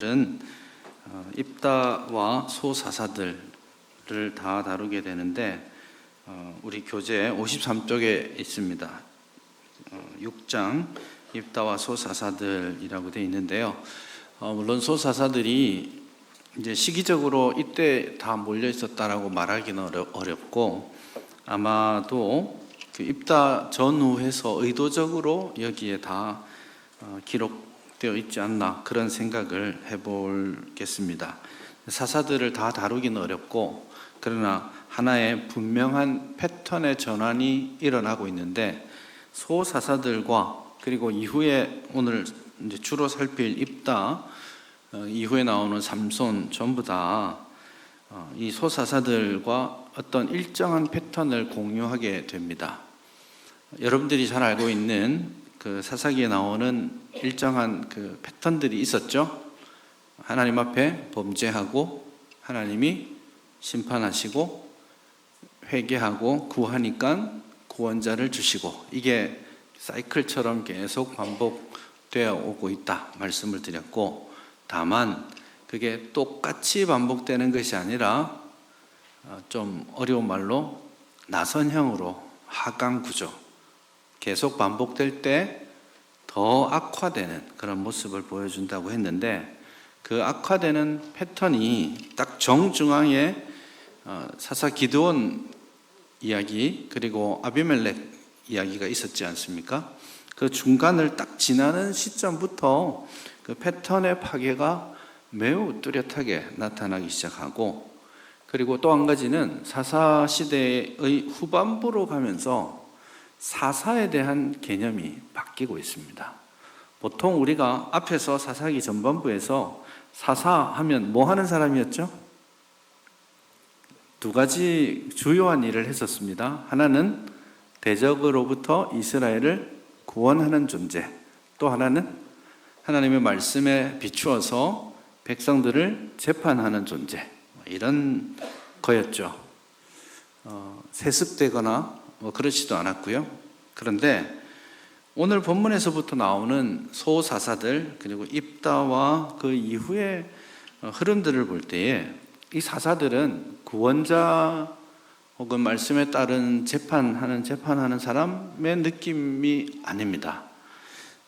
은 입다와 소사사들을 다 다루게 되는데 우리 교재 53쪽에 있습니다. 6장 입다와 소사사들이라고 되어 있는데요. 물론 소사사들이 이제 시기적으로 이때 다 몰려 있었다라고 말하기는 어렵고 아마도 그 입다 전후해서 의도적으로 여기에 다 기록되어 있지 않나 그런 생각을 해보겠습니다. 사사들을 다 다루기는 어렵고 그러나 하나의 분명한 패턴의 전환이 일어나고 있는데 소사사들과 그리고 이후에 오늘 이제 주로 살필 입다 이후에 나오는 삼손 전부 다 이 소사사들과 어떤 일정한 패턴을 공유하게 됩니다. 여러분들이 잘 알고 있는 그 사사기에 나오는 일정한 그 패턴들이 있었죠. 하나님 앞에 범죄하고 하나님이 심판하시고 회개하고 구하니까 구원자를 주시고 이게 사이클처럼 계속 반복되어 오고 있다 말씀을 드렸고, 다만 그게 똑같이 반복되는 것이 아니라 좀 어려운 말로 나선형으로 하강 구조, 계속 반복될 때 더 악화되는 그런 모습을 보여준다고 했는데, 그 악화되는 패턴이 딱 정중앙에 사사 기드온 이야기 그리고 아비멜렉 이야기가 있었지 않습니까? 그 중간을 딱 지나는 시점부터 그 패턴의 파괴가 매우 뚜렷하게 나타나기 시작하고, 그리고 또 한 가지는 사사 시대의 후반부로 가면서 사사에 대한 개념이 바뀌고 있습니다. 보통 우리가 앞에서 사사기 전반부에서 사사하면 뭐 하는 사람이었죠? 두 가지 주요한 일을 했었습니다. 하나는 대적으로부터 이스라엘을 구원하는 존재, 또 하나는 하나님의 말씀에 비추어서 백성들을 재판하는 존재, 이런 거였죠. 세습되거나 그렇지도 않았고요. 그런데 오늘 본문에서부터 나오는 소사사들 그리고 입다와 그 이후의 흐름들을 볼 때에 이 사사들은 구원자 혹은 말씀에 따른 재판하는 사람의 느낌이 아닙니다.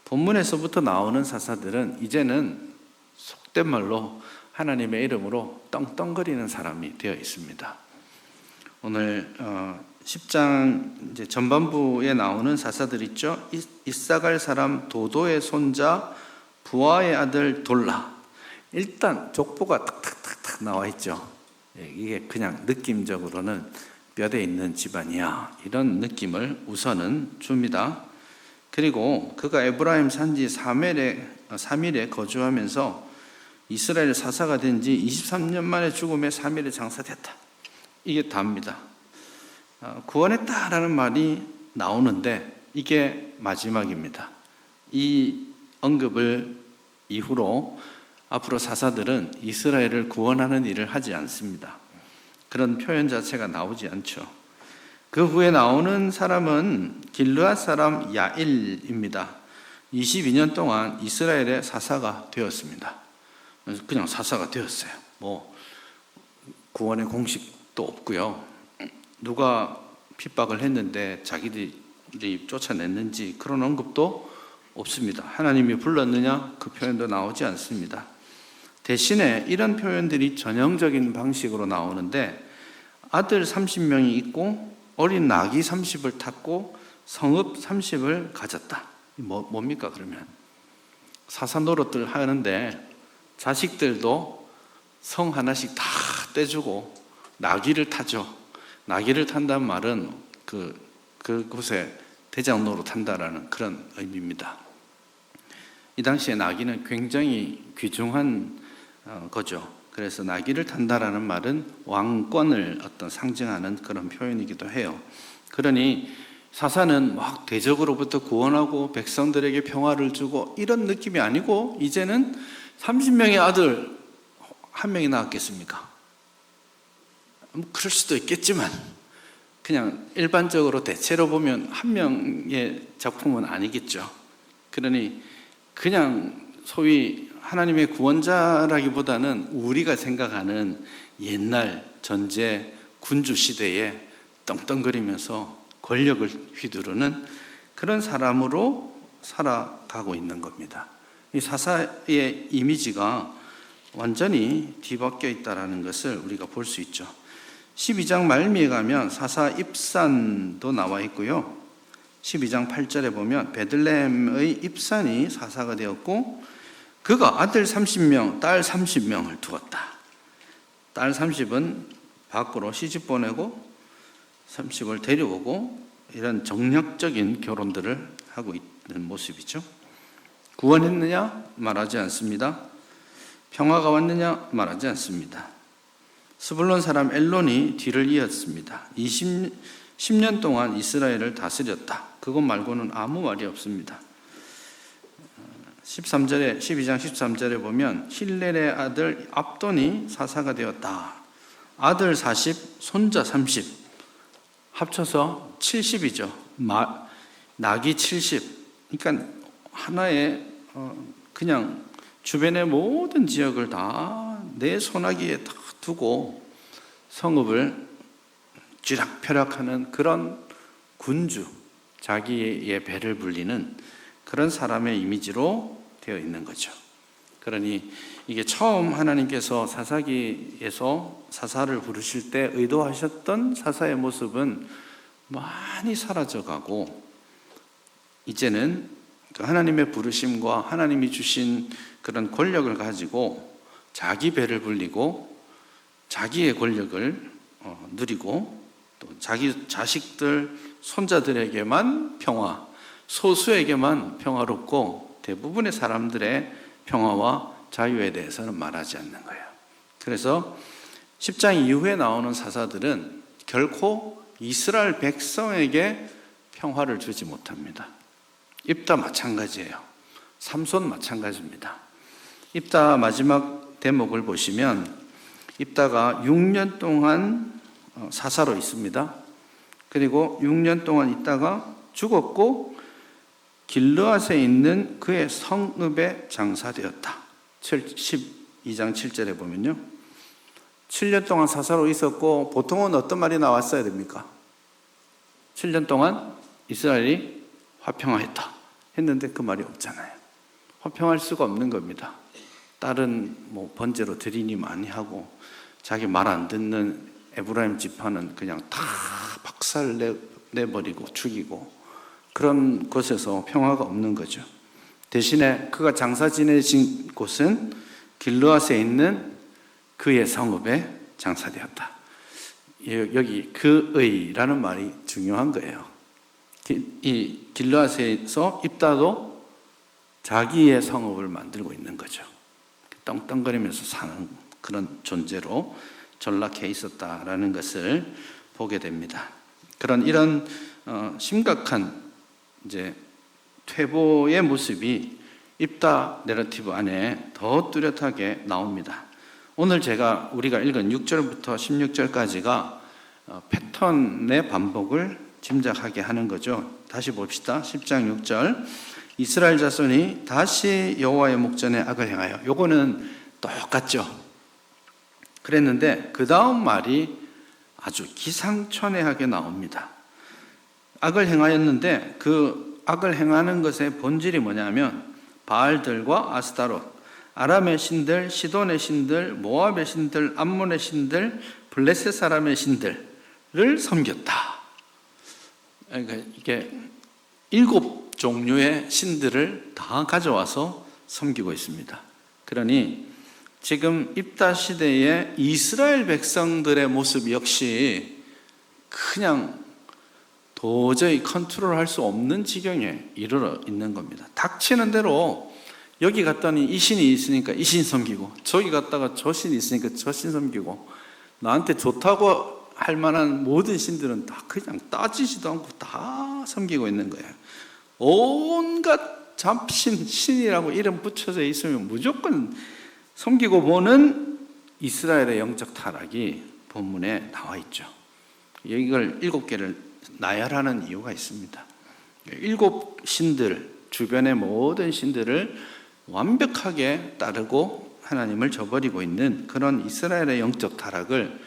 본문에서부터 나오는 사사들은 이제는 속된 말로 하나님의 이름으로 떵떵거리는 사람이 되어 있습니다. 오늘 10장 이제 전반부에 나오는 사사들 있죠. 이사갈 사람 도도의 손자 부하의 아들 돌라. 일단 족보가 탁탁탁탁 나와 있죠. 이게 그냥 느낌적으로는 뼈대 있는 집안이야, 이런 느낌을 우선은 줍니다. 그리고 그가 에브라임 산지 3일에 거주하면서 이스라엘 사사가 된 지 23년 만에 죽음에 3일에 장사됐다. 이게 답니다. 구원했다라는 말이 나오는데 이게 마지막입니다. 이 언급을 이후로 앞으로 사사들은 이스라엘을 구원하는 일을 하지 않습니다. 그런 표현 자체가 나오지 않죠. 그 후에 나오는 사람은 길르앗 사람 야일입니다. 22년 동안 이스라엘의 사사가 되었습니다. 그냥 사사가 되었어요. 구원의 공식도 없고요. 누가 핍박을 했는데 자기들이 쫓아냈는지 그런 언급도 없습니다. 하나님이 불렀느냐 그 표현도 나오지 않습니다. 대신에 이런 표현들이 전형적인 방식으로 나오는데, 아들 30명이 있고 어린 나귀 30을 탔고 성읍 30을 가졌다. 뭡니까 그러면? 사사 노릇들 하는데 자식들도 성 하나씩 다 떼주고 나귀를 타죠. 나귀를 탄다는 말은 그곳에 대장 노릇한다라는 그런 의미입니다. 이 당시에 나귀는 굉장히 귀중한 거죠. 그래서 나귀를 탄다라는 말은 왕권을 상징하는 그런 표현이기도 해요. 그러니 사사는 막 대적으로부터 구원하고 백성들에게 평화를 주고 이런 느낌이 아니고, 이제는 30명의 아들 한 명이 나왔겠습니까? 그럴 수도 있겠지만 그냥 일반적으로 대체로 보면 한 명의 작품은 아니겠죠. 그러니 그냥 소위 하나님의 구원자라기보다는 우리가 생각하는 옛날 전제 군주 시대에 떵떵거리면서 권력을 휘두르는 그런 사람으로 살아가고 있는 겁니다. 이 사사의 이미지가 완전히 뒤바뀌어 있다는 것을 우리가 볼 수 있죠. 12장 말미에 가면 사사 입산도 나와 있고요. 12장 8절에 보면 베들레헴의 입산이 사사가 되었고 그가 아들 30명, 딸 30명을 두었다. 딸 30은 밖으로 시집 보내고 30을 데려오고 이런 정략적인 결혼들을 하고 있는 모습이죠. 구원했느냐? 말하지 않습니다. 평화가 왔느냐? 말하지 않습니다. 스불론 사람 엘론이 뒤를 이었습니다. 10년 동안 이스라엘을 다스렸다. 그것 말고는 아무 말이 없습니다. 12장 13절에 보면 힐렐의 아들 압돈이 사사가 되었다. 아들 40, 손자 30, 합쳐서 70이죠. 낙이 70. 그러니까 하나의 그냥 주변의 모든 지역을 다 내 손아귀에 다 두고 성읍을 쥐락펴락하는 그런 군주, 자기의 배를 불리는 그런 사람의 이미지로 되어 있는 거죠. 그러니 이게 처음 하나님께서 사사기에서 사사를 부르실 때 의도하셨던 사사의 모습은 많이 사라져가고 이제는 하나님의 부르심과 하나님이 주신 그런 권력을 가지고 자기 배를 불리고 자기의 권력을 누리고 또 자기 자식들, 손자들에게만 평화, 소수에게만 평화롭고 대부분의 사람들의 평화와 자유에 대해서는 말하지 않는 거예요. 그래서 10장 이후에 나오는 사사들은 결코 이스라엘 백성에게 평화를 주지 못합니다. 입다 마찬가지예요. 삼손 마찬가지입니다. 입다 마지막 대목을 보시면 입다가 6년 동안 사사로 있습니다. 그리고 6년 동안 있다가 죽었고 길르앗에 있는 그의 성읍에 장사되었다. 12장 7절에 보면요. 7년 동안 사사로 있었고 보통은 어떤 말이 나왔어야 됩니까? 7년 동안 이스라엘이 화평하였다 했는데 그 말이 없잖아요. 화평할 수가 없는 겁니다. 딸은 번제로 들이니 많이 하고 자기 말 안 듣는 에브라임 지파는 그냥 다 박살 내버리고 죽이고 그런 곳에서 평화가 없는 거죠. 대신에 그가 장사 지내신 곳은 길르앗에 있는 그의 성읍에 장사되었다. 여기 그의라는 말이 중요한 거예요. 이 길르앗에서 입다도 자기의 성읍을 만들고 있는 거죠. 떵떵거리면서 사는 그런 존재로 전락해 있었다라는 것을 보게 됩니다. 이런 심각한 이제 퇴보의 모습이 입다 내러티브 안에 더 뚜렷하게 나옵니다. 오늘 우리가 읽은 6절부터 16절까지가 패턴의 반복을 짐작하게 하는 거죠. 다시 봅시다. 10장 6절. 이스라엘 자손이 다시 여호와의 목전에 악을 행하여. 요거는 똑같죠. 그랬는데 그 다음 말이 아주 기상천외하게 나옵니다. 악을 행하였는데 그 악을 행하는 것의 본질이 뭐냐면 바알들과 아스타롯, 아람의 신들, 시돈의 신들, 모압의 신들, 암몬의 신들, 블레셋 사람의 신들을 섬겼다. 그러니까 이게 7 종류의 신들을 다 가져와서 섬기고 있습니다. 그러니 지금 입다 시대의 이스라엘 백성들의 모습 역시 그냥 도저히 컨트롤할 수 없는 지경에 이르러 있는 겁니다. 닥치는 대로 여기 갔더니 이 신이 있으니까 이 신 섬기고 저기 갔다가 저 신이 있으니까 저 신 섬기고 나한테 좋다고 할 만한 모든 신들은 다 그냥 따지지도 않고 다 섬기고 있는 거예요. 온갖 잡신, 신이라고 이름 붙여져 있으면 무조건 섬기고 보는 이스라엘의 영적 타락이 본문에 나와 있죠. 이걸 7개를 나열하는 이유가 있습니다. 7 신들, 주변의 모든 신들을 완벽하게 따르고 하나님을 저버리고 있는 그런 이스라엘의 영적 타락을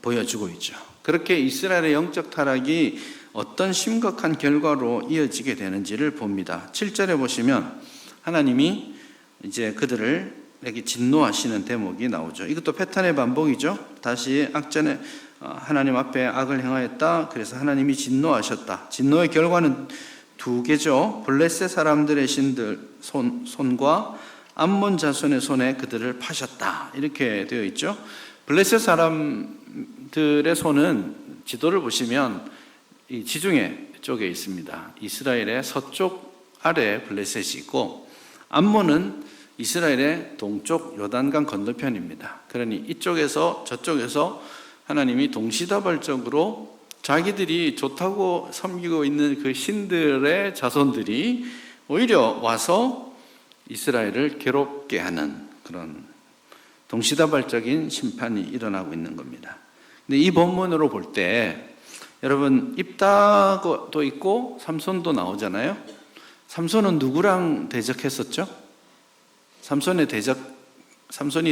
보여주고 있죠. 그렇게 이스라엘의 영적 타락이 어떤 심각한 결과로 이어지게 되는지를 봅니다. 7절에 보시면 하나님이 이제 그들에게 진노하시는 대목이 나오죠. 이것도 패턴의 반복이죠. 다시 악전에 하나님 앞에 악을 행하였다. 그래서 하나님이 진노하셨다. 진노의 결과는 두 개죠. 블레셋 사람들의 신들 손과 암몬 자손의 손에 그들을 파셨다. 이렇게 되어 있죠. 블레셋 사람들의 손은 지도를 보시면 이 지중해 쪽에 있습니다. 이스라엘의 서쪽 아래에 블레셋이 있고, 암몬은 이스라엘의 동쪽 요단강 건너편입니다. 그러니 이쪽에서 저쪽에서 하나님이 동시다발적으로 자기들이 좋다고 섬기고 있는 그 신들의 자손들이 오히려 와서 이스라엘을 괴롭게 하는 그런 동시다발적인 심판이 일어나고 있는 겁니다. 근데 이 본문으로 볼 때 여러분 입다도 있고 삼손도 나오잖아요. 삼손은 누구랑 대적했었죠? 삼손이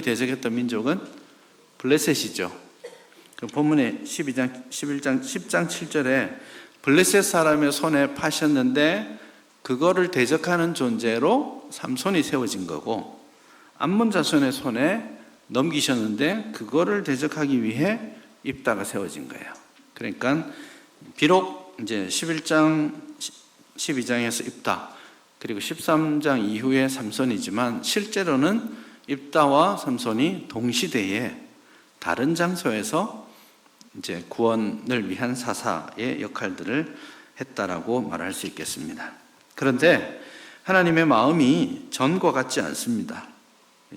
대적했던 민족은 블레셋이죠. 그 본문의 10장 7절에 블레셋 사람의 손에 파셨는데 그거를 대적하는 존재로 삼손이 세워진 거고, 암몬 자손의 손에 넘기셨는데 그거를 대적하기 위해 입다가 세워진 거예요. 그러니까 비록 이제 11장 12장에서 입다, 그리고 13장 이후에 삼손이지만 실제로는 입다와 삼손이 동시대에 다른 장소에서 이제 구원을 위한 사사의 역할들을 했다라고 말할 수 있겠습니다. 그런데 하나님의 마음이 전과 같지 않습니다.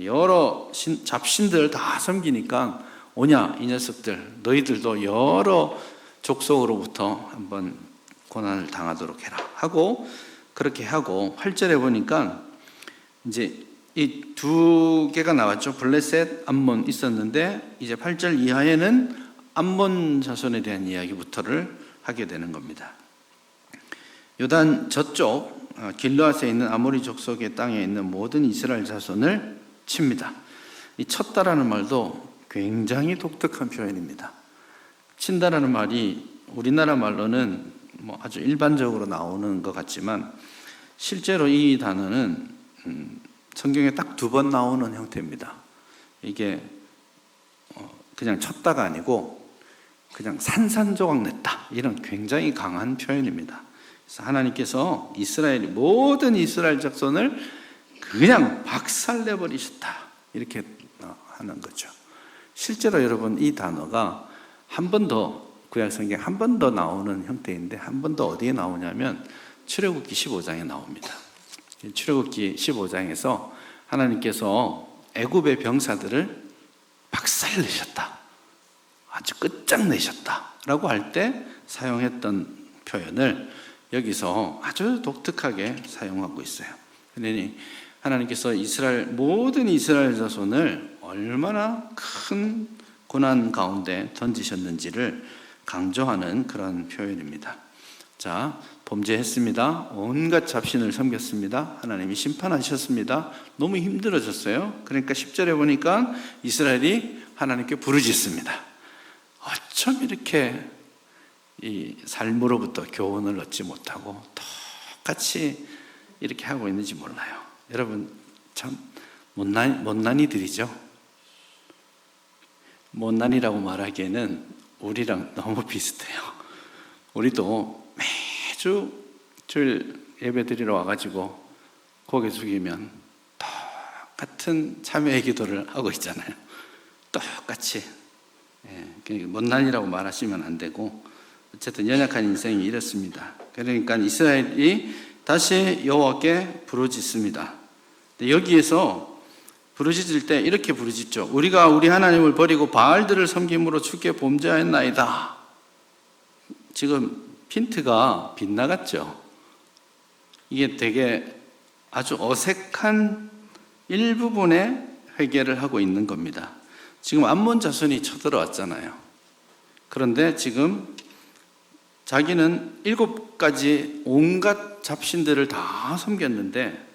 여러 잡신들 다 섬기니까 오냐 이 녀석들, 너희들도 여러 족속으로부터 한번 고난을 당하도록 해라 하고, 그렇게 하고 8절에 보니까 이제 이 두 개가 나왔죠. 블레셋, 암몬 있었는데 이제 8절 이하에는 암몬 자손에 대한 이야기부터를 하게 되는 겁니다. 요단 저쪽 길르앗에 있는 아모리 족속의 땅에 있는 모든 이스라엘 자손을 칩니다. 이 쳤다라는 말도 굉장히 독특한 표현입니다. 친다라는 말이 우리나라 말로는 뭐 아주 일반적으로 나오는 것 같지만 실제로 이 단어는 성경에 딱 2번 나오는 형태입니다. 이게 그냥 쳤다가 아니고 그냥 산산조각 냈다, 이런 굉장히 강한 표현입니다. 그래서 하나님께서 모든 이스라엘 자손을 그냥 박살내버리셨다, 이렇게 하는 거죠. 실제로 여러분 이 단어가 한 번 더, 구약성경에 한 번 더 나오는 형태인데 한 번 더 어디에 나오냐면 출애굽기 15장에 나옵니다. 출애굽기 15장에서 하나님께서 애굽의 병사들을 박살내셨다, 아주 끝장내셨다 라고 할 때 사용했던 표현을 여기서 아주 독특하게 사용하고 있어요. 그러니 하나님께서 모든 이스라엘 자손을 얼마나 큰 고난 가운데 던지셨는지를 강조하는 그런 표현입니다. 자, 범죄했습니다. 온갖 잡신을 섬겼습니다. 하나님이 심판하셨습니다. 너무 힘들어졌어요. 그러니까 10절에 보니까 이스라엘이 하나님께 부르짖습니다. 어쩜 이렇게 이 삶으로부터 교훈을 얻지 못하고 똑같이 이렇게 하고 있는지 몰라요. 여러분 참 못난이들이죠. 못난이라고 말하기에는 우리랑 너무 비슷해요. 우리도 매주 주일 예배 드리러 와가지고 고개 숙이면 똑같은 참회의 기도를 하고 있잖아요. 똑같이. 못난이라고 말하시면 안 되고, 어쨌든 연약한 인생이 이렇습니다. 그러니까 이스라엘이 다시 여호와께 부르짖습니다. 여기에서 부르짖을 때 이렇게 부르짖죠. 우리가 우리 하나님을 버리고 바알들을 섬김으로 주께 범죄하였나이다. 지금 핀트가 빗나갔죠. 이게 되게 아주 어색한 일부분의 회개를 하고 있는 겁니다. 지금 암몬 자손이 쳐들어왔잖아요. 그런데 지금 자기는 7가지 온갖 잡신들을 다 섬겼는데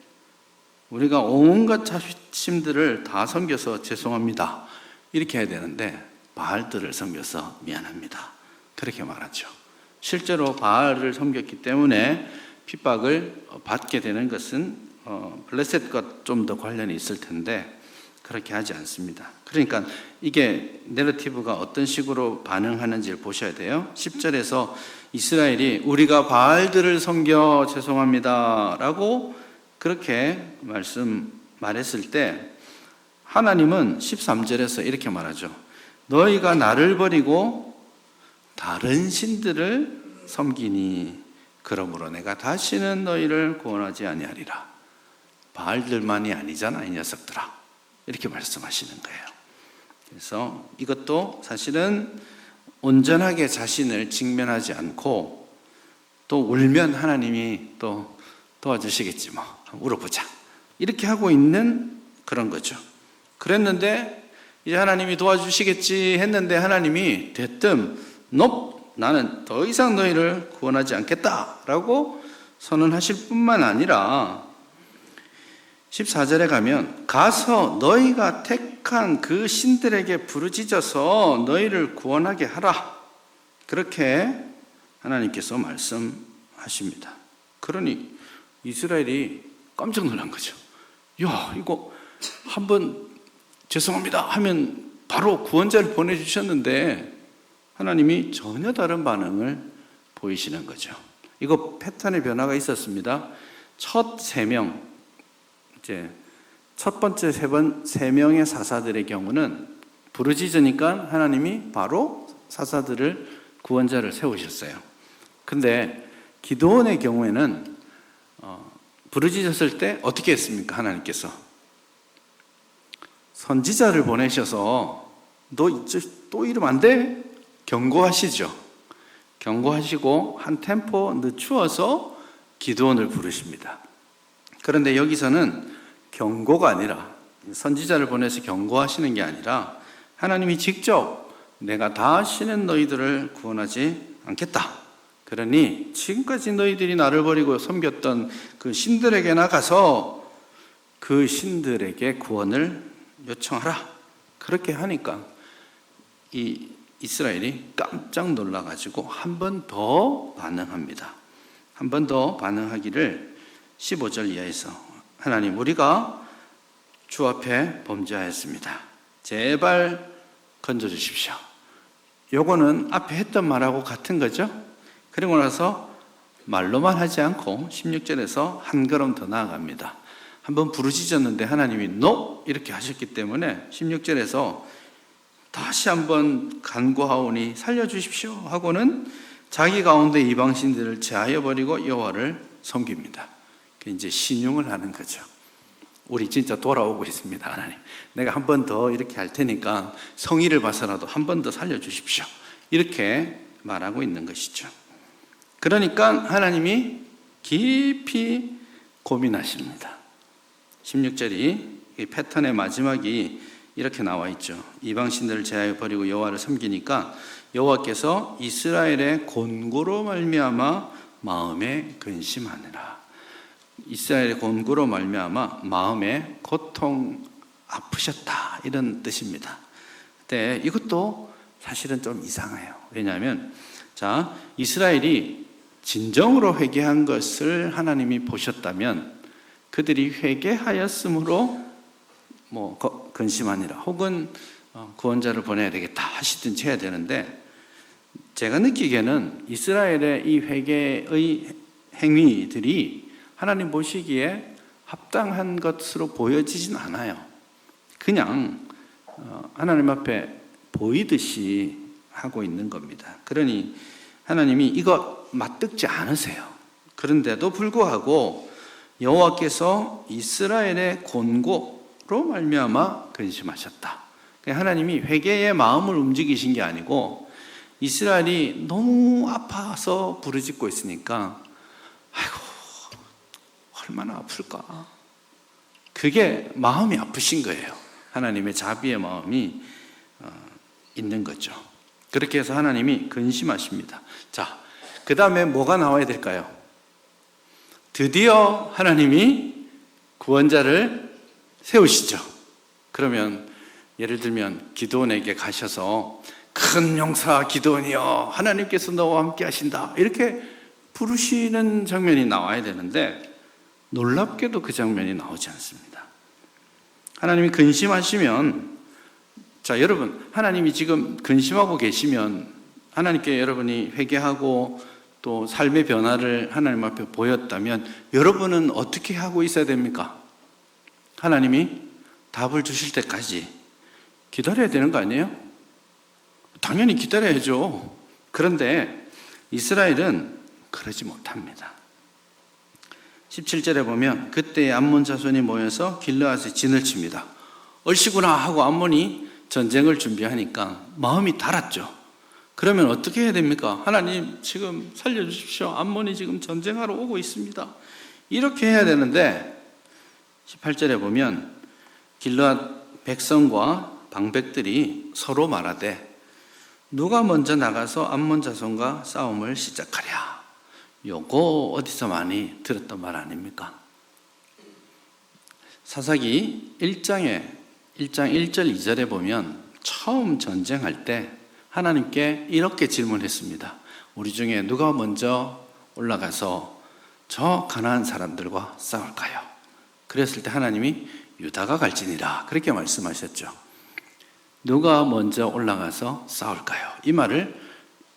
우리가 온갖 자심들을 다 섬겨서 죄송합니다. 이렇게 해야 되는데 바알들을 섬겨서 미안합니다. 그렇게 말하죠. 실제로 바알을 섬겼기 때문에 핍박을 받게 되는 것은 블레셋과 좀 더 관련이 있을 텐데 그렇게 하지 않습니다. 그러니까 이게 내러티브가 어떤 식으로 반응하는지를 보셔야 돼요. 10절에서 이스라엘이 우리가 바알들을 섬겨 죄송합니다 라고 그렇게 말했을 때 하나님은 13절에서 이렇게 말하죠. 너희가 나를 버리고 다른 신들을 섬기니 그러므로 내가 다시는 너희를 구원하지 아니하리라. 바알들만이 아니잖아 이 녀석들아. 이렇게 말씀하시는 거예요. 그래서 이것도 사실은 온전하게 자신을 직면하지 않고 또 울면 하나님이 또 도와주시겠지 뭐 울어보자 이렇게 하고 있는 그런 거죠. 그랬는데 이제 하나님이 도와주시겠지 했는데 하나님이 대뜸 나는 더 이상 너희를 구원하지 않겠다라고 선언하실 뿐만 아니라 14절에 가면 가서 너희가 택한 그 신들에게 부르짖어서 너희를 구원하게 하라. 그렇게 하나님께서 말씀하십니다. 그러니 이스라엘이 깜짝 놀란 거죠. 야, 이거 한번 죄송합니다 하면 바로 구원자를 보내주셨는데 하나님이 전혀 다른 반응을 보이시는 거죠. 이거 패턴의 변화가 있었습니다. 첫 3명, 이제 첫 번째 세 명의 사사들의 경우는 부르짖으니까 하나님이 바로 사사들을 구원자를 세우셨어요. 근데 기드온의 경우에는 부르짖었을 때 어떻게 했습니까? 하나님께서 선지자를 보내셔서 너 또 이러면 안 돼? 경고하시죠. 경고하시고 한 템포 늦추어서 기드온을 부르십니다. 그런데 여기서는 경고가 아니라 선지자를 보내서 경고하시는 게 아니라 하나님이 직접 내가 다시는 너희들을 구원하지 않겠다. 그러니 지금까지 너희들이 나를 버리고 섬겼던 그 신들에게 나가서 그 신들에게 구원을 요청하라. 그렇게 하니까 이 이스라엘이 깜짝 놀라가지고 한 번 더 반응합니다. 한 번 더 반응하기를 15절 이하에서 하나님 우리가 주 앞에 범죄하였습니다. 제발 건져주십시오. 요거는 앞에 했던 말하고 같은 거죠. 그리고 나서 말로만 하지 않고 16절에서 한 걸음 더 나아갑니다. 한번 부르짖었는데 하나님이 NO! 이렇게 하셨기 때문에 16절에서 다시 한번 간구하오니 살려주십시오 하고는 자기 가운데 이방신들을 제하여 버리고 여호와를 섬깁니다. 이제 신용을 하는 거죠. 우리 진짜 돌아오고 있습니다. 하나님 내가 한 번 더 이렇게 할 테니까 성의를 봐서라도 한 번 더 살려주십시오. 이렇게 말하고 있는 것이죠. 그러니까 하나님이 깊이 고민하십니다. 16절이 이 패턴의 마지막이 이렇게 나와 있죠. 이방신들을 제하여 버리고 여호와를 섬기니까 여호와께서 이스라엘의 곤고로 말미암아 마음에 근심하느라. 이스라엘의 곤고로 말미암아 마음에 고통 아프셨다 이런 뜻입니다. 근데 이것도 사실은 좀 이상해요. 왜냐하면 자 이스라엘이 진정으로 회개한 것을 하나님이 보셨다면 그들이 회개하였으므로 근심하니라 혹은 구원자를 보내야 되겠다 하시든지 해야 되는데 제가 느끼기에는 이스라엘의 이 회개의 행위들이 하나님 보시기에 합당한 것으로 보여지진 않아요. 그냥 하나님 앞에 보이듯이 하고 있는 겁니다. 그러니 하나님이 이거 맞듣지 않으세요. 그런데도 불구하고 여호와께서 이스라엘의 곤고로 말미암아 근심하셨다. 하나님이 회개의 마음을 움직이신 게 아니고 이스라엘이 너무 아파서 부르짖고 있으니까 아이고 얼마나 아플까. 그게 마음이 아프신 거예요. 하나님의 자비의 마음이 있는 거죠. 그렇게 해서 하나님이 근심하십니다. 자, 그 다음에 뭐가 나와야 될까요? 드디어 하나님이 구원자를 세우시죠. 그러면 예를 들면 기드온에게 가셔서 큰 용사 기드온이여 하나님께서 너와 함께 하신다 이렇게 부르시는 장면이 나와야 되는데 놀랍게도 그 장면이 나오지 않습니다. 하나님이 근심하시면, 자 여러분, 하나님이 지금 근심하고 계시면 하나님께 여러분이 회개하고 또 삶의 변화를 하나님 앞에 보였다면 여러분은 어떻게 하고 있어야 됩니까? 하나님이 답을 주실 때까지 기다려야 되는 거 아니에요? 당연히 기다려야죠. 그런데 이스라엘은 그러지 못합니다. 17절에 보면 그때 암몬 자손이 모여서 길르앗에 진을 칩니다. 얼씨구나 하고 암몬이 전쟁을 준비하니까 마음이 달았죠. 그러면 어떻게 해야 됩니까? 하나님 지금 살려주십시오. 암몬이 지금 전쟁하러 오고 있습니다. 이렇게 해야 되는데 18절에 보면 길르앗 백성과 방백들이 서로 말하되 누가 먼저 나가서 암몬 자손과 싸움을 시작하랴. 요거 어디서 많이 들었던 말 아닙니까? 사사기 1장 1절 2절에 보면 처음 전쟁할 때 하나님께 이렇게 질문했습니다. 우리 중에 누가 먼저 올라가서 저 가나안 사람들과 싸울까요? 그랬을 때 하나님이 유다가 갈지니라 그렇게 말씀하셨죠. 누가 먼저 올라가서 싸울까요? 이 말을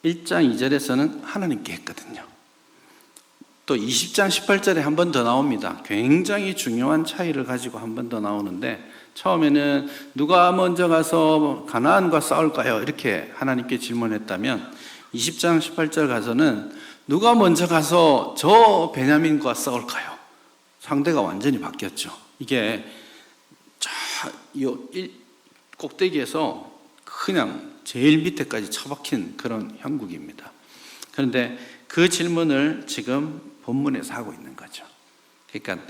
1장 2절에서는 하나님께 했거든요. 또 20장 18절에 한 번 더 나옵니다. 굉장히 중요한 차이를 가지고 한 번 더 나오는데 처음에는 누가 먼저 가서 가나안과 싸울까요? 이렇게 하나님께 질문했다면 20장 18절 가서는 누가 먼저 가서 저 베냐민과 싸울까요? 상대가 완전히 바뀌었죠. 이게 꼭대기에서 그냥 제일 밑에까지 처박힌 그런 형국입니다. 그런데 그 질문을 지금 본문에서 하고 있는 거죠. 그러니까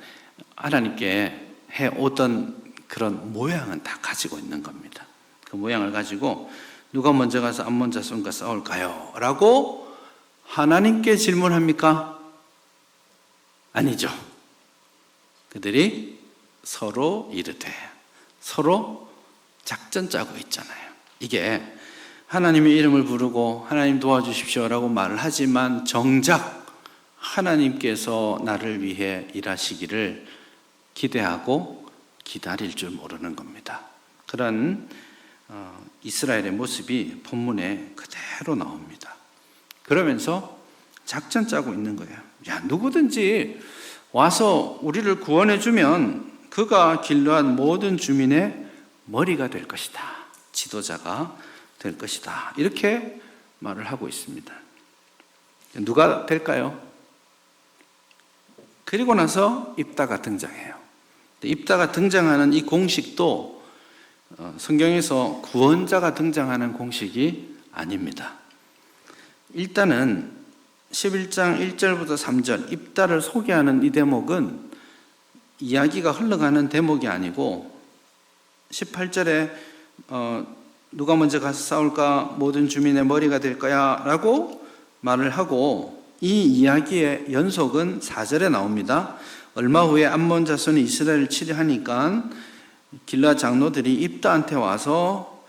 하나님께 해오던 그런 모양은 다 가지고 있는 겁니다. 그 모양을 가지고 누가 먼저 가서 암몬 자손과 싸울까요? 라고 하나님께 질문합니까? 아니죠. 그들이 서로 이르되 서로 작전 짜고 있잖아요. 이게 하나님의 이름을 부르고 하나님 도와주십시오라고 말을 하지만 정작 하나님께서 나를 위해 일하시기를 기대하고 기다릴 줄 모르는 겁니다. 그런 이스라엘의 모습이 본문에 그대로 나옵니다. 그러면서 작전 짜고 있는 거예요. 야, 누구든지 와서 우리를 구원해주면 그가 길르앗 모든 주민의 머리가 될 것이다. 지도자가 될 것이다. 이렇게 말을 하고 있습니다. 누가 될까요? 그리고 나서 입다가 등장해요. 입다가 등장하는 이 공식도 성경에서 구원자가 등장하는 공식이 아닙니다. 일단은 11장 1절부터 3절 입다를 소개하는 이 대목은 이야기가 흘러가는 대목이 아니고 18절에 누가 먼저 가서 싸울까? 모든 주민의 머리가 될 거야 라고 말을 하고 이 이야기의 연속은 4절에 나옵니다. 얼마 후에 암몬 자손이 이스라엘을 치려하니까 길르앗 장로들이 입다한테 와서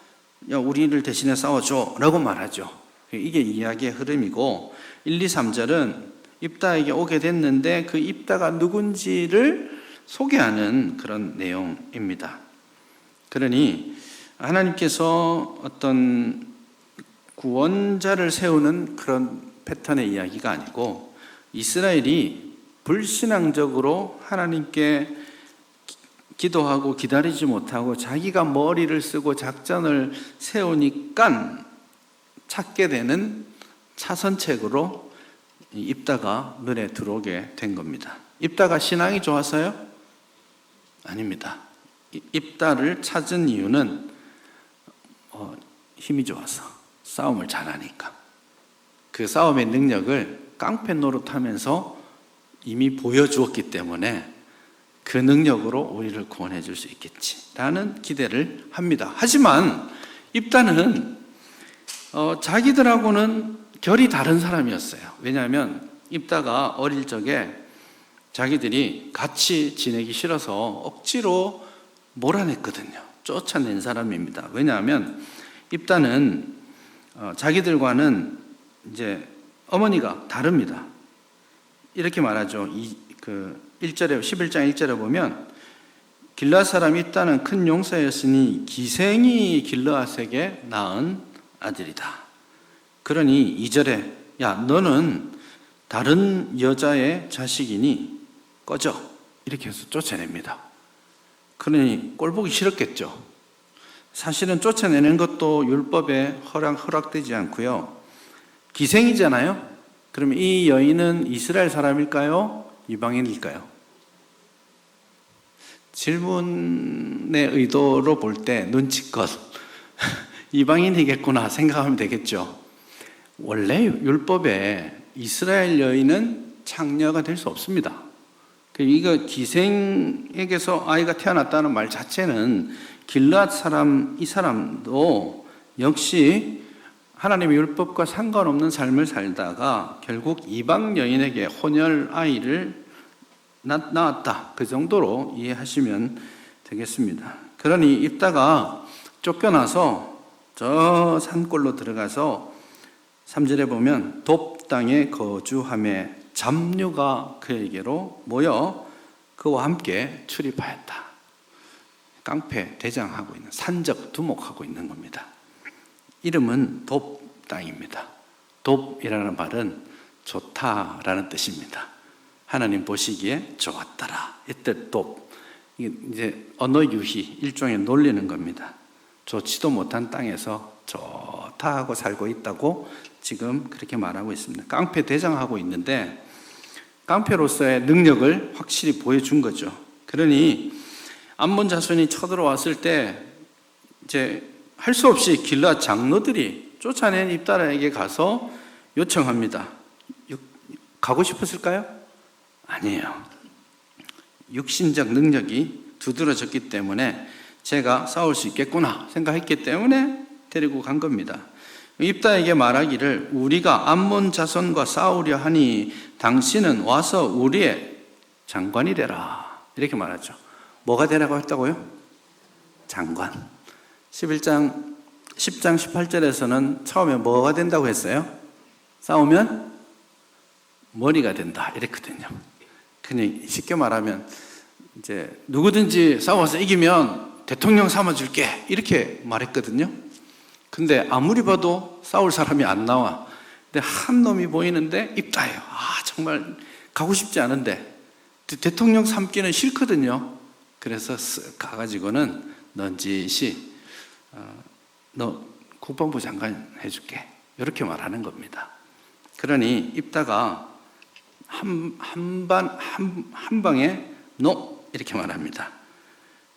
야, 우리를 대신에 싸워줘 라고 말하죠. 이게 이야기의 흐름이고 1, 2, 3절은 입다에게 오게 됐는데 그 입다가 누군지를 소개하는 그런 내용입니다. 그러니 하나님께서 어떤 구원자를 세우는 그런 패턴의 이야기가 아니고 이스라엘이 불신앙적으로 하나님께 기도하고 기다리지 못하고 자기가 머리를 쓰고 작전을 세우니까 찾게 되는 차선책으로 입다가 눈에 들어오게 된 겁니다. 입다가 신앙이 좋아서요? 아닙니다. 입다를 찾은 이유는 힘이 좋아서 싸움을 잘하니까 그 싸움의 능력을 깡패 노릇하면서 이미 보여주었기 때문에 그 능력으로 우리를 구원해 줄 수 있겠지라는 기대를 합니다. 하지만 입다는 자기들하고는 결이 다른 사람이었어요. 왜냐하면 입다가 어릴 적에 자기들이 같이 지내기 싫어서 억지로 몰아냈거든요. 쫓아낸 사람입니다. 왜냐하면 입다는 자기들과는 이제 어머니가 다릅니다. 이렇게 말하죠. 1절에 11장 1절에 보면 길르앗 사람이 입다는 큰 용사였으니 기생이 길르앗에게 낳은 아들이다. 그러니 2절에 야 너는 다른 여자의 자식이니 꺼져 이렇게 해서 쫓아냅니다. 그러니 꼴보기 싫었겠죠. 사실은 쫓아내는 것도 율법에 허락되지 않고요. 기생이잖아요. 그럼 이 여인은 이스라엘 사람일까요? 이방인일까요? 질문의 의도로 볼 때 눈치껏 이방인이겠구나 생각하면 되겠죠. 원래 율법에 이스라엘 여인은 창녀가 될 수 없습니다. 이거 기생에게서 아이가 태어났다는 말 자체는 길르앗 사람, 이 사람도 역시 하나님의 율법과 상관없는 삶을 살다가 결국 이방 여인에게 혼혈 아이를 낳았다. 그 정도로 이해하시면 되겠습니다. 그러니 입다가 쫓겨나서 저 산골로 들어가서 3절에 보면 돕 땅에 거주함에 잡류가 그에게로 모여 그와 함께 출입하였다. 깡패 대장하고 있는 산적 두목하고 있는 겁니다. 이름은 돕 땅입니다. 돕이라는 말은 좋다라는 뜻입니다. 하나님 보시기에 좋았더라. 이때 돕. 이게 이제 언어 유희, 일종의 놀리는 겁니다. 좋지도 못한 땅에서 좋다 하고 살고 있다고 지금 그렇게 말하고 있습니다. 깡패 대장하고 있는데 깡패로서의 능력을 확실히 보여준 거죠. 그러니 암몬 자손이 쳐들어왔을 때 이제 할 수 없이 길르앗 장로들이 쫓아낸 입다라에게 가서 요청합니다. 가고 싶었을까요? 아니에요. 육신적 능력이 두드러졌기 때문에 제가 싸울 수 있겠구나 생각했기 때문에 데리고 간 겁니다. 입다에게 말하기를 우리가 암몬 자손과 싸우려 하니 당신은 와서 우리의 장관이 되라 이렇게 말하죠. 뭐가 되라고 했다고요? 장관. 10장 18절에서는 처음에 뭐가 된다고 했어요? 싸우면 머리가 된다 이랬거든요. 그냥 쉽게 말하면 이제 누구든지 싸워서 이기면 대통령 삼아줄게 이렇게 말했거든요. 근데 아무리 봐도 싸울 사람이 안 나와. 근데 한 놈이 보이는데 입다예요. 정말 가고 싶지 않은데 대통령 삼기는 싫거든요. 그래서 쓱 가가지고는 넌지시 너 국방부 장관 해줄게 이렇게 말하는 겁니다. 그러니 입다가 한 방에 no 이렇게 말합니다.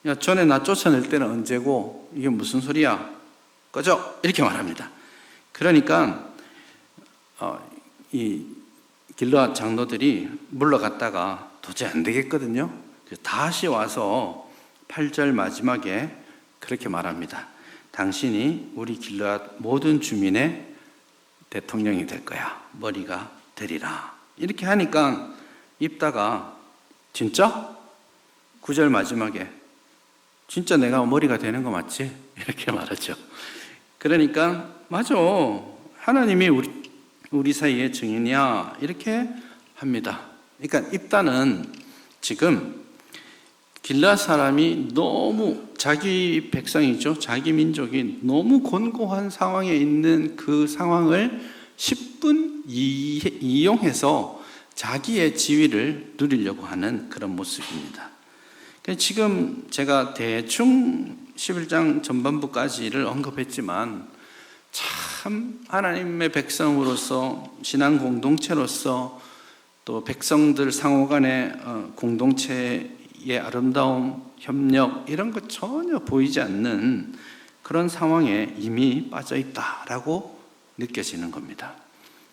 야 전에 나 쫓아낼 때는 언제고 이게 무슨 소리야? 꺼져 이렇게 말합니다. 그러니까 이 길르앗 장로들이 물러갔다가 도저히 안 되겠거든요. 다시 와서 8절 마지막에 그렇게 말합니다. 당신이 우리 길르앗 모든 주민의 대통령이 될 거야. 머리가 되리라. 이렇게 하니까 입다가 진짜? 9절 마지막에 진짜 내가 머리가 되는 거 맞지? 이렇게 말하죠. 그러니까 맞아. 하나님이 우리 사이의 증인이야. 이렇게 합니다. 그러니까 입다는 지금 길르앗 사람이 너무 자기 백성이죠. 자기 민족이 너무 곤고한 상황에 있는 그 상황을 10분 이용해서 자기의 지위를 누리려고 하는 그런 모습입니다. 지금 제가 대충 11장 전반부까지를 언급했지만 참 하나님의 백성으로서 신앙 공동체로서 또 백성들 상호 간의 공동체의 아름다움, 협력 이런 것 전혀 보이지 않는 그런 상황에 이미 빠져 있다라고 느껴지는 겁니다.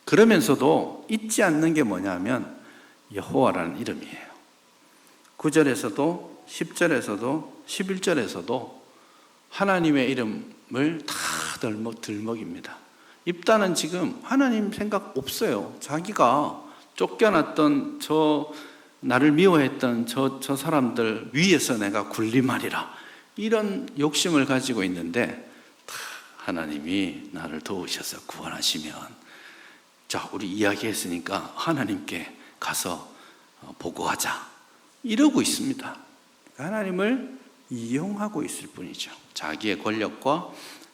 그러면서도 잊지 않는 게 뭐냐면 여호와라는 이름이에요. 9절에서도 10절에서도 11절에서도 하나님의 이름을 다 들먹입니다. 입다는 지금 하나님 생각 없어요. 자기가 쫓겨났던 저 나를 미워했던 저 사람들 위에서 내가 군림하리라, 이런 욕심을 가지고 있는데 하나님이 나를 도우셔서 구원하시면, 자, 우리 이야기했으니까 하나님께 가서 보고하자, 이러고 있습니다. 하나님을 이용하고 있을 뿐이죠. 자기의 권력과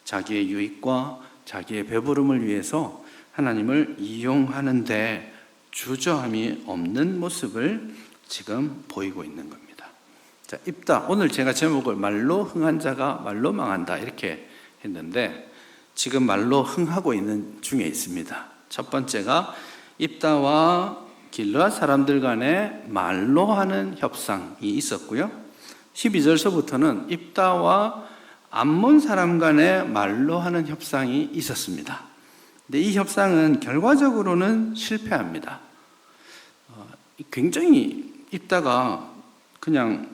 자기의 유익과 자기의 배부름을 위해서 하나님을 이용하는데 주저함이 없는 모습을 지금 보이고 있는 겁니다. 자, 입다. 오늘 제가 제목을 말로 흥한 자가 말로 망한다 이렇게 했는데, 지금 말로 흥하고 있는 중에 있습니다. 첫 번째가 입다와 길르앗 사람들 간에 말로 하는 협상이 있었고요. 12절서부터는 입다와 암몬 사람 간에 말로 하는 협상이 있었습니다. 근데 이 협상은 결과적으로는 실패합니다. 굉장히 입다가 그냥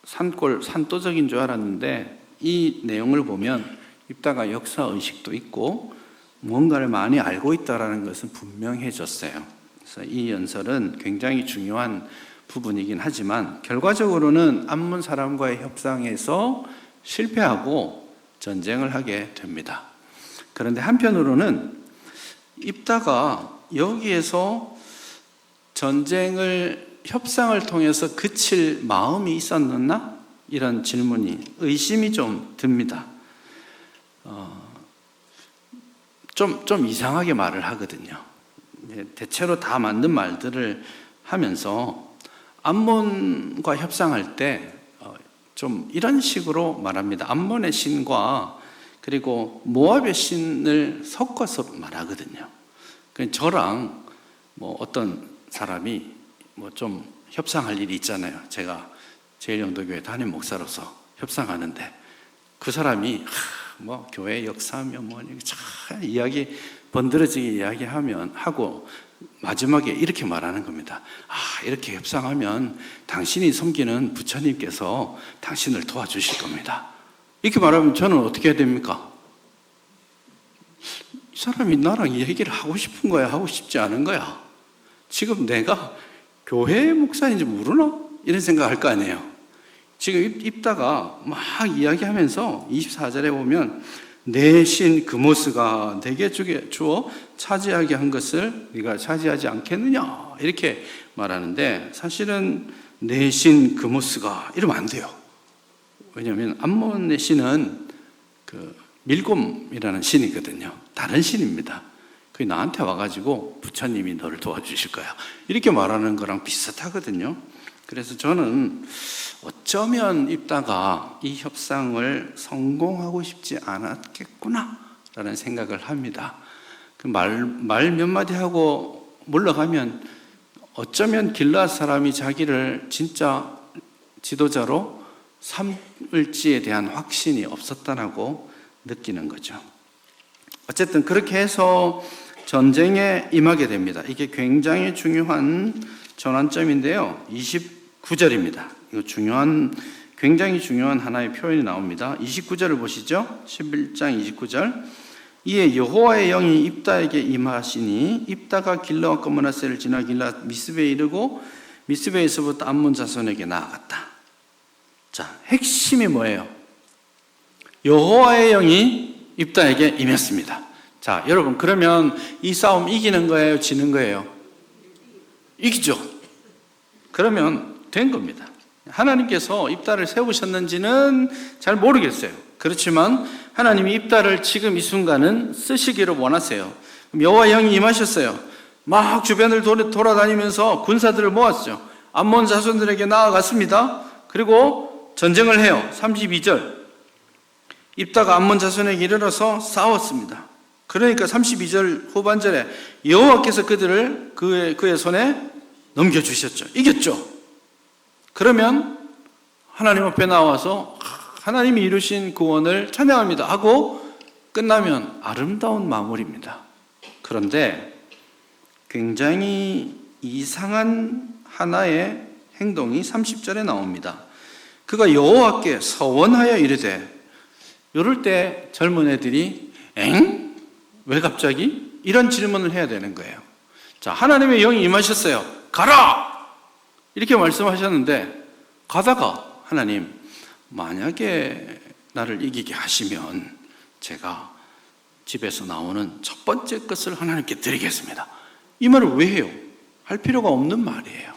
산도적인 줄 알았는데, 이 내용을 보면 입다가 역사의식도 있고 무언가를 많이 알고 있다는 것은 분명해졌어요. 그래서 이 연설은 굉장히 중요한 부분이긴 하지만 결과적으로는 암몬 사람과의 협상에서 실패하고 전쟁을 하게 됩니다. 그런데 한편으로는 입다가 여기에서 협상을 통해서 그칠 마음이 있었나? 이런 의심이 좀 듭니다. 좀 이상하게 말을 하거든요. 대체로 다 맞는 말들을 하면서 암몬과 협상할 때 좀 이런 식으로 말합니다. 암몬의 신과 그리고 모압의 신을 섞어서 말하거든요. 저랑 어떤 사람이 좀 협상할 일이 있잖아요. 제가 제일영도교회 담임 목사로서 협상하는데 그 사람이 교회 역사하면 이야기 번들어지게 하고 마지막에 이렇게 말하는 겁니다. 이렇게 협상하면 당신이 섬기는 부처님께서 당신을 도와주실 겁니다. 이렇게 말하면 저는 어떻게 해야 됩니까? 이 사람이 나랑 이 얘기를 하고 싶은 거야, 하고 싶지 않은 거야? 지금 내가 교회 목사인지 모르나? 이런 생각할 거 아니에요. 지금 입다가 막 이야기하면서 24절에 보면 내 신 그모스가 내게 주어 차지하게 한 것을 네가 차지하지 않겠느냐 이렇게 말하는데, 사실은 내 신 그모스가 이러면 안 돼요. 왜냐하면 암몬의 신은 밀곰이라는 신이거든요. 다른 신입니다. 그게 나한테 와가지고 부처님이 너를 도와주실 거야 이렇게 말하는 거랑 비슷하거든요. 그래서 저는 어쩌면 입다가 이 협상을 성공하고 싶지 않았겠구나 라는 생각을 합니다. 말 몇 마디 하고 물러가면 어쩌면 길르앗 사람이 자기를 진짜 지도자로 삼을지에 대한 확신이 없었다라고 느끼는 거죠. 어쨌든 그렇게 해서 전쟁에 임하게 됩니다. 이게 굉장히 중요한 전환점인데요. 29절입니다. 이거 굉장히 중요한 하나의 표현이 나옵니다. 29절을 보시죠. 11장 29절. 이에 여호와의 영이 입다에게 임하시니 입다가 길르앗과 므낫세를 지나 길르앗 미스베에 이르고 미스베에서부터 암몬 자손에게 나아갔다. 자, 핵심이 뭐예요? 여호와의 영이 입다에게 임했습니다. 자, 여러분, 그러면 이 싸움 이기는 거예요? 지는 거예요? 이기죠. 그러면 된 겁니다. 하나님께서 입다를 세우셨는지는 잘 모르겠어요. 그렇지만 하나님이 입다를 지금 이 순간은 쓰시기를 원하세요. 여호와의 영이 임하셨어요. 막 주변을 돌아다니면서 군사들을 모았죠. 암몬 자손들에게 나아갔습니다. 그리고 전쟁을 해요. 32절. 입다가 암몬 자손에게 이르러서 싸웠습니다. 그러니까 32절 후반절에 여호와께서 그들을 그의 손에 넘겨주셨죠. 이겼죠. 그러면 하나님 앞에 나와서 하나님이 이루신 구원을 찬양합니다 하고 끝나면 아름다운 마무리입니다. 그런데 굉장히 이상한 하나의 행동이 30절에 나옵니다. 그가 여호와께 서원하여 이르되, 이럴 때 젊은 애들이 엥? 왜 갑자기? 이런 질문을 해야 되는 거예요. 자, 하나님의 영이 임하셨어요. 가라! 이렇게 말씀하셨는데 가다가 하나님, 만약에 나를 이기게 하시면 제가 집에서 나오는 첫 번째 것을 하나님께 드리겠습니다. 이 말을 왜 해요? 할 필요가 없는 말이에요.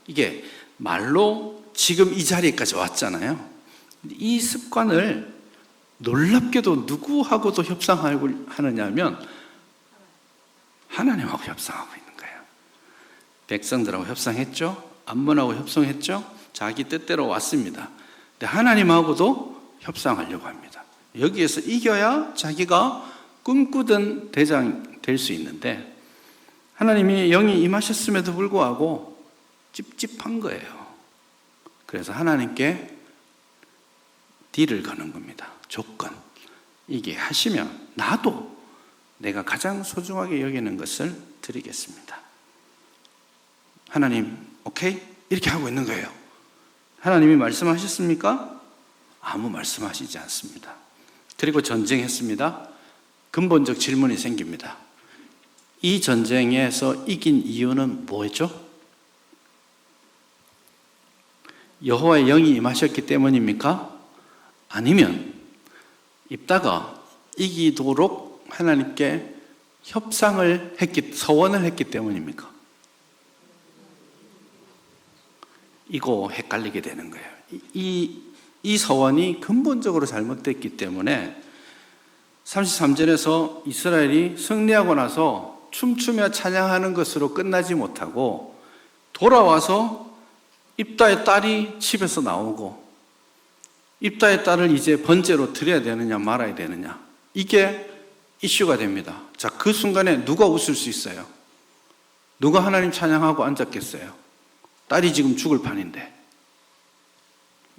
이게 말로 지금 이 자리까지 왔잖아요. 이 습관을 놀랍게도 누구하고도 협상하고 하느냐면 하나님하고 협상하고 있는 거예요. 백성들하고 협상했죠? 암몬하고 협상했죠? 자기 뜻대로 왔습니다. 근데 하나님하고도 협상하려고 합니다. 여기에서 이겨야 자기가 꿈꾸던 대장 될 수 있는데 하나님이 영이 임하셨음에도 불구하고 찝찝한 거예요. 그래서 하나님께 딜을 거는 겁니다. 조건. 이게 하시면 나도 내가 가장 소중하게 여기는 것을 드리겠습니다. 하나님, 오케이? 이렇게 하고 있는 거예요. 하나님이 말씀하셨습니까? 아무 말씀하시지 않습니다. 그리고 전쟁했습니다. 근본적 질문이 생깁니다. 이 전쟁에서 이긴 이유는 뭐였죠? 여호와의 영이 임하셨기 때문입니까? 아니면 입다가 이기도록 하나님께 서원을 했기 때문입니까? 이거 헷갈리게 되는 거예요. 이 서원이 근본적으로 잘못됐기 때문에 33절에서 이스라엘이 승리하고 나서 춤추며 찬양하는 것으로 끝나지 못하고 돌아와서 입다의 딸이 집에서 나오고 입다의 딸을 이제 번제로 드려야 되느냐 말아야 되느냐, 이게 이슈가 됩니다. 자, 그 순간에 누가 웃을 수 있어요? 누가 하나님 찬양하고 앉았겠어요? 딸이 지금 죽을 판인데.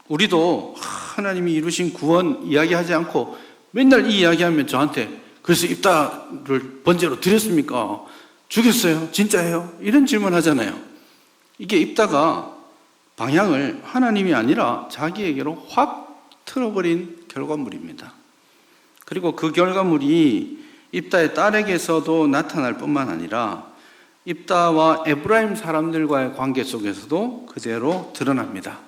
우리도 하나님이 이루신 구원 이야기하지 않고 맨날 이 이야기하면 저한테 그래서 입다를 번제로 드렸습니까? 죽였어요? 진짜예요? 이런 질문 하잖아요. 이게 입다가 방향을 하나님이 아니라 자기에게로 확 틀어버린 결과물입니다. 그리고 그 결과물이 입다의 딸에게서도 나타날 뿐만 아니라 입다와 에브라임 사람들과의 관계 속에서도 그대로 드러납니다.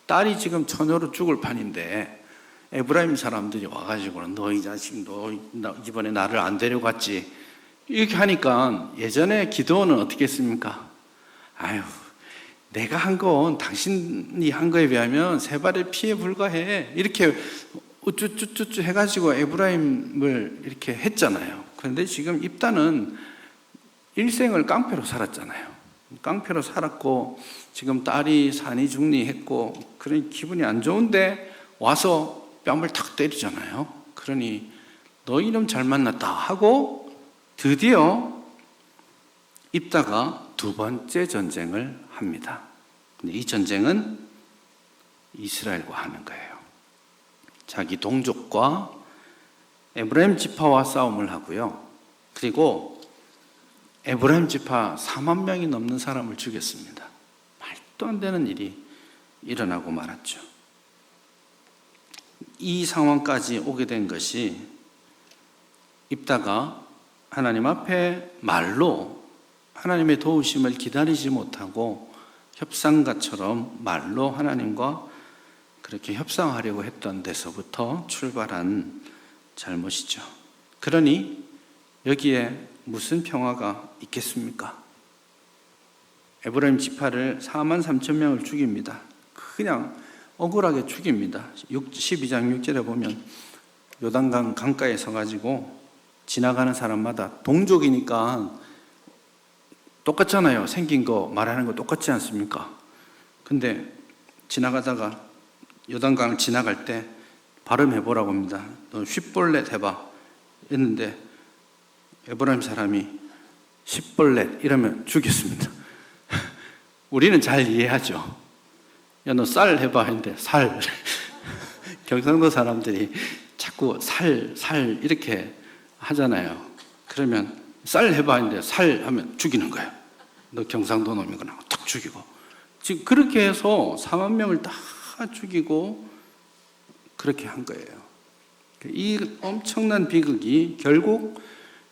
딸이 지금 처녀로 죽을 판인데 에브라임 사람들이 와가지고 너 이 자식 너 이번에 나를 안 데려갔지 이렇게 하니까 예전에 기드온은 어떻게 했습니까? 아유, 내가 한 건 당신이 한 거에 비하면 세 발의 피에 불과해 이렇게 우쭈쭈쭈쭈 해가지고 에브라임을 이렇게 했잖아요. 그런데 지금 입다는 일생을 깡패로 살았잖아요. 깡패로 살았고 지금 딸이 산이 중리했고 그러니 기분이 안 좋은데 와서 뺨을 탁 때리잖아요. 그러니 너 이놈 잘 만났다 하고 드디어 입다가 두 번째 전쟁을 합니다. 근데 이 전쟁은 이스라엘과 하는 거예요. 자기 동족과 에브라임 지파와 싸움을 하고요. 그리고 에브라임 지파 4만 명이 넘는 사람을 죽였습니다. 말도 안 되는 일이 일어나고 말았죠. 이 상황까지 오게 된 것이 입다가 하나님 앞에 말로 하나님의 도우심을 기다리지 못하고 협상가처럼 말로 하나님과 그렇게 협상하려고 했던 데서부터 출발한 잘못이죠. 그러니 여기에 무슨 평화가 있겠습니까? 에브라임 지파를 4만 3천 명을 죽입니다. 그냥 억울하게 죽입니다. 12장 6절에 보면 요단강 강가에 서가지고 지나가는 사람마다 동족이니까 똑같잖아요. 생긴 거 말하는 거 똑같지 않습니까? 근데 지나가다가 요단강을 지나갈 때 발음해보라고 합니다. 너 쉿볼렛 해봐 했는데 에브라임 사람이 십벌렛 이러면 죽였습니다. 우리는 잘 이해하죠. 야, 너 쌀 해봐 했는데 살. 경상도 사람들이 자꾸 살 이렇게 하잖아요. 그러면 쌀 해봐 했는데 살 하면 죽이는 거예요. 너 경상도 놈이구나 하고 탁 죽이고. 지금 그렇게 해서 4만 명을 다 죽이고 그렇게 한 거예요. 이 엄청난 비극이 결국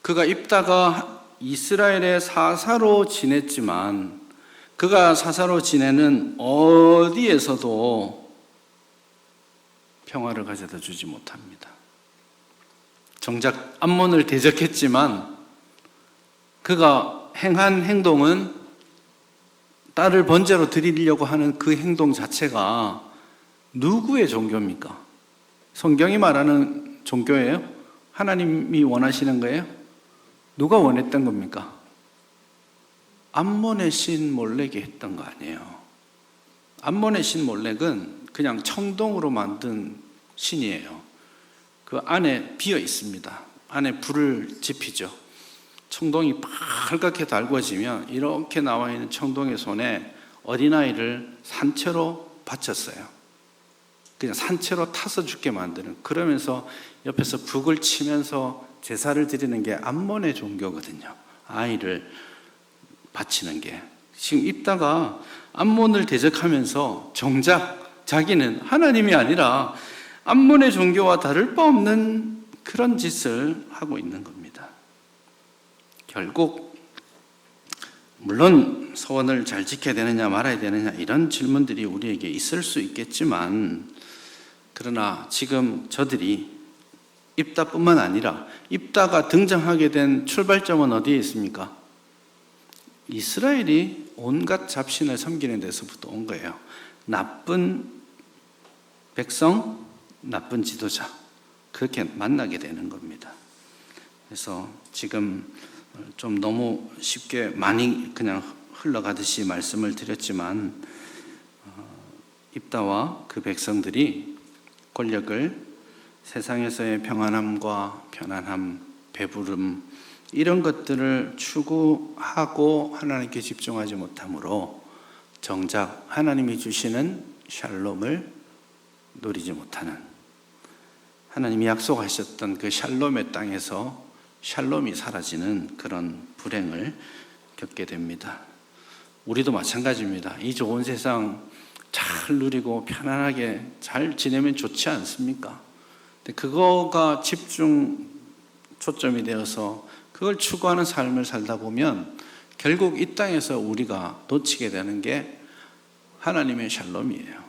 그가 입다가 이스라엘의 사사로 지냈지만 그가 사사로 지내는 어디에서도 평화를 가져다 주지 못합니다. 정작 암몬을 대적했지만 그가 행한 행동은 딸을 번제로 드리려고 하는 그 행동 자체가 누구의 종교입니까? 성경이 말하는 종교예요? 하나님이 원하시는 거예요? 누가 원했던 겁니까? 암몬의 신 몰렉이 했던 거 아니에요. 암몬의 신 몰렉은 그냥 청동으로 만든 신이에요. 그 안에 비어 있습니다. 안에 불을 지피죠. 청동이 빨갛게 달궈지면 이렇게 나와 있는 청동의 손에 어린아이를 산채로 바쳤어요. 그냥 산채로 타서 죽게 만드는, 그러면서 옆에서 북을 치면서 제사를 드리는 게 암몬의 종교거든요. 아이를 바치는 게. 지금 입다가 암몬을 대적하면서 정작 자기는 하나님이 아니라 암몬의 종교와 다를 바 없는 그런 짓을 하고 있는 겁니다. 결국 물론 서원을 잘 지켜야 되느냐 말아야 되느냐 이런 질문들이 우리에게 있을 수 있겠지만, 그러나 지금 저들이 입다뿐만 아니라 입다가 등장하게 된 출발점은 어디에 있습니까? 이스라엘이 온갖 잡신을 섬기는 데서부터 온 거예요. 나쁜 백성, 나쁜 지도자, 그렇게 만나게 되는 겁니다. 그래서 지금 좀 너무 쉽게 많이 그냥 흘러가듯이 말씀을 드렸지만, 입다와 그 백성들이 권력을 세상에서의 평안함과 편안함, 배부름 이런 것들을 추구하고 하나님께 집중하지 못하므로 정작 하나님이 주시는 샬롬을 누리지 못하는, 하나님이 약속하셨던 그 샬롬의 땅에서 샬롬이 사라지는 그런 불행을 겪게 됩니다. 우리도 마찬가지입니다. 이 좋은 세상 잘 누리고 편안하게 잘 지내면 좋지 않습니까? 근데 그거가 초점이 되어서 그걸 추구하는 삶을 살다 보면 결국 이 땅에서 우리가 놓치게 되는 게 하나님의 샬롬이에요.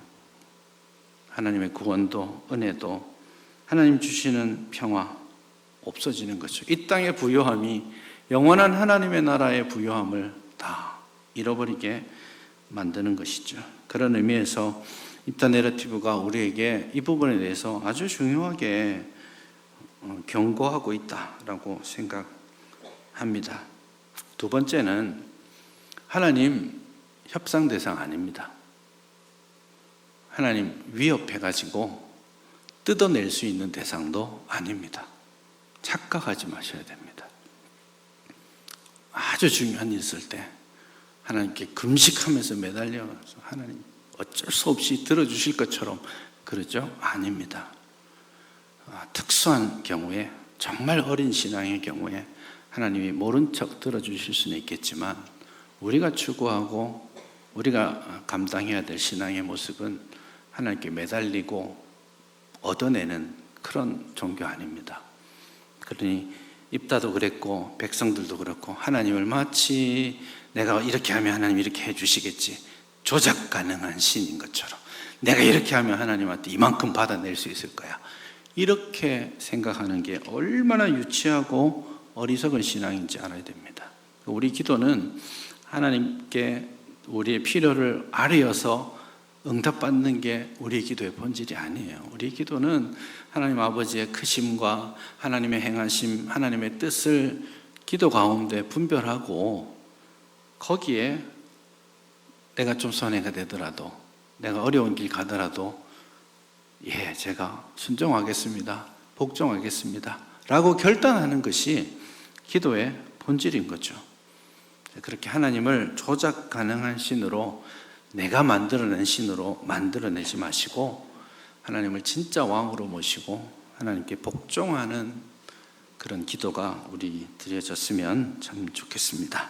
하나님의 구원도 은혜도 하나님 주시는 평화 없어지는 거죠. 이 땅의 부요함이 영원한 하나님의 나라의 부요함을 다 잃어버리게 만드는 것이죠. 그런 의미에서 입다 내러티브가 우리에게 이 부분에 대해서 아주 중요하게 경고하고 있다라고 생각합니다. 두 번째는 하나님 협상 대상 아닙니다. 하나님 위협해가지고 뜯어낼 수 있는 대상도 아닙니다. 착각하지 마셔야 됩니다. 아주 중요한 일 있을 때 하나님께 금식하면서 매달려서 하나님 어쩔 수 없이 들어주실 것처럼 그러죠? 아닙니다. 특수한 경우에, 정말 어린 신앙의 경우에 하나님이 모른 척 들어주실 수는 있겠지만, 우리가 추구하고 우리가 감당해야 될 신앙의 모습은 하나님께 매달리고 얻어내는 그런 종교 아닙니다. 그러니 입다도 그랬고 백성들도 그렇고 하나님을 마치 내가 이렇게 하면 하나님 이렇게 해주시겠지, 조작 가능한 신인 것처럼 내가 이렇게 하면 하나님한테 이만큼 받아낼 수 있을 거야, 이렇게 생각하는 게 얼마나 유치하고 어리석은 신앙인지 알아야 됩니다. 우리 기도는 하나님께 우리의 필요를 아뢰어서 응답받는 게 우리 기도의 본질이 아니에요. 우리 기도는 하나님 아버지의 크심과 하나님의 행하심, 하나님의 뜻을 기도 가운데 분별하고, 거기에 내가 좀 손해가 되더라도, 내가 어려운 길 가더라도 예, 제가 순종하겠습니다, 복종하겠습니다 라고 결단하는 것이 기도의 본질인 거죠. 그렇게 하나님을 조작 가능한 신으로, 내가 만들어낸 신으로 만들어내지 마시고 하나님을 진짜 왕으로 모시고 하나님께 복종하는 그런 기도가 우리 드려졌으면 참 좋겠습니다.